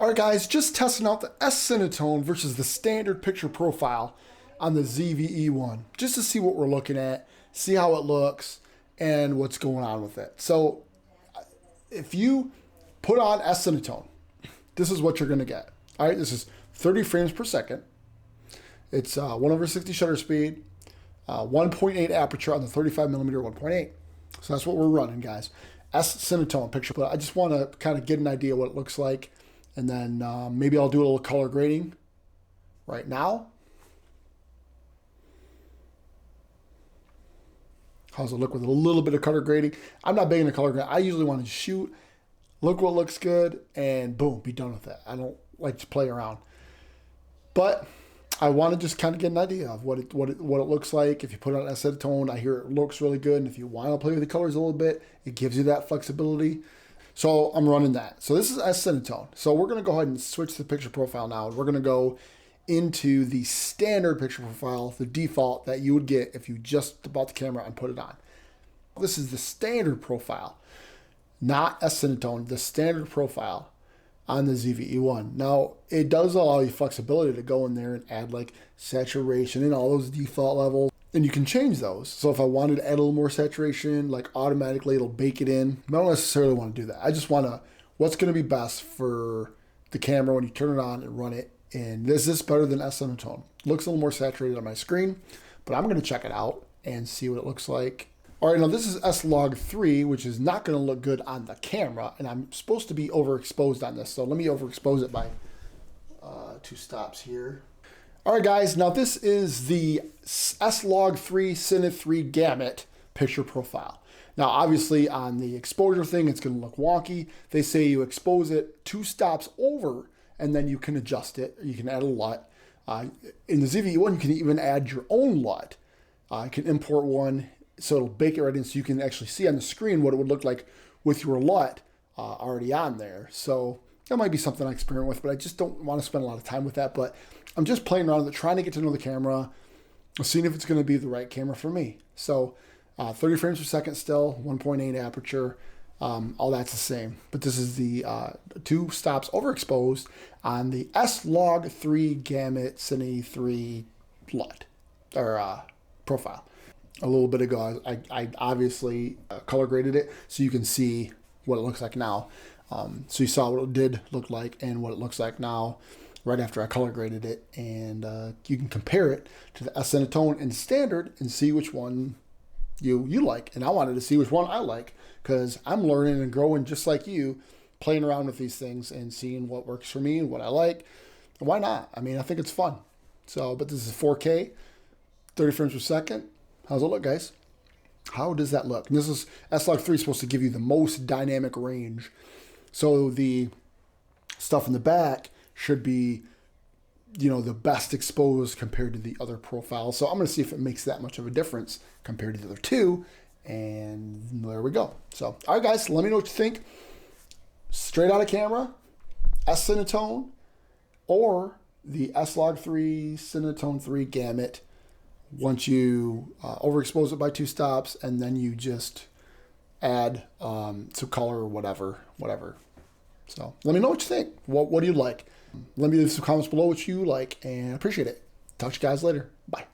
Alright guys, just testing out the S-Cinetone versus the standard picture profile on the ZV-E1, just to see what we're looking at, see how it looks, and what's going on with it. So, if you put on S-Cinetone, this is what you're going to get. Alright, this is 30 frames per second. It's 1/60 shutter speed, 1.8 aperture on the 35mm 1.8. So that's what we're running, guys. S-Cinetone picture. But I just want to kind of get an idea what it looks like. And then maybe I'll do a little color grading right now. How's it look with a little bit of color grading? I'm not big into color grading. I usually want to shoot, look what looks good, and boom, be done with it. I don't like to play around. But I want to just kind of get an idea of what it looks like. If you put on S-Cinetone, I hear it looks really good. And if you want to play with the colors a little bit, it gives you that flexibility. So I'm running that. So this is S-Cinetone. So we're going to go ahead and switch the picture profile now. We're going to go into the standard picture profile, the default that you would get if you just bought the camera and put it on. This is the standard profile, not S-Cinetone, the standard profile on the ZV-E1. Now, it does allow you flexibility to go in there and add like saturation and all those default levels. And you can change those. So if I wanted to add a little more saturation, like automatically it'll bake it in. I don't necessarily want to do that. I just want to, what's going to be best for the camera when you turn it on and run it. And this is better than S-Cinetone. Looks a little more saturated on my screen, but I'm going to check it out and see what it looks like. All right, now this is S-Log3, which is not going to look good on the camera. And I'm supposed to be overexposed on this. So let me overexpose it by 2 stops here. All right, guys, now this is the S-Log3 Cine 3 Gamut picture profile. Now, obviously, on the exposure thing, it's going to look wonky. They say you expose it 2 stops over, and then you can adjust it. You can add a LUT. In the ZV-E1, you can even add your own LUT. You can import one, so it'll bake it right in, so you can actually see on the screen what it would look like with your LUT already on there. So that might be something I experiment with, but I just don't want to spend a lot of time with that. But I'm just playing around with it, trying to get to know the camera, seeing if it's going to be the right camera for me. So 30 frames per second still, 1.8 aperture, all that's the same. But this is the 2 stops overexposed on the S-Log3 Gamut Cine 3 LUT, or profile. A little bit ago, I obviously color graded it so you can see what it looks like now. So you saw what it did look like and what it looks like now right after I color graded it. And you can compare it to the S-Cinetone and standard and see which one you like. And I wanted to see which one I like because I'm learning and growing just like you, playing around with these things and seeing what works for me and what I like. And why not? I mean, I think it's fun. So, but this is 4K, 30 frames per second. How's it look, guys? How does that look? And this is S-Log3 is supposed to give you the most dynamic range. So the stuff in the back should be, you know, the best exposed compared to the other profiles. So I'm going to see if it makes that much of a difference compared to the other two. And there we go. So, all right, guys, let me know what you think. Straight out of camera, S-Cinetone, or the S-Log3 Cinetone 3 Gamut. Once you overexpose it by 2 stops, and then you just add some color or whatever. So let me know what you think. What do you like? Let me leave some comments below what you like, and I appreciate it. Talk to you guys later. Bye.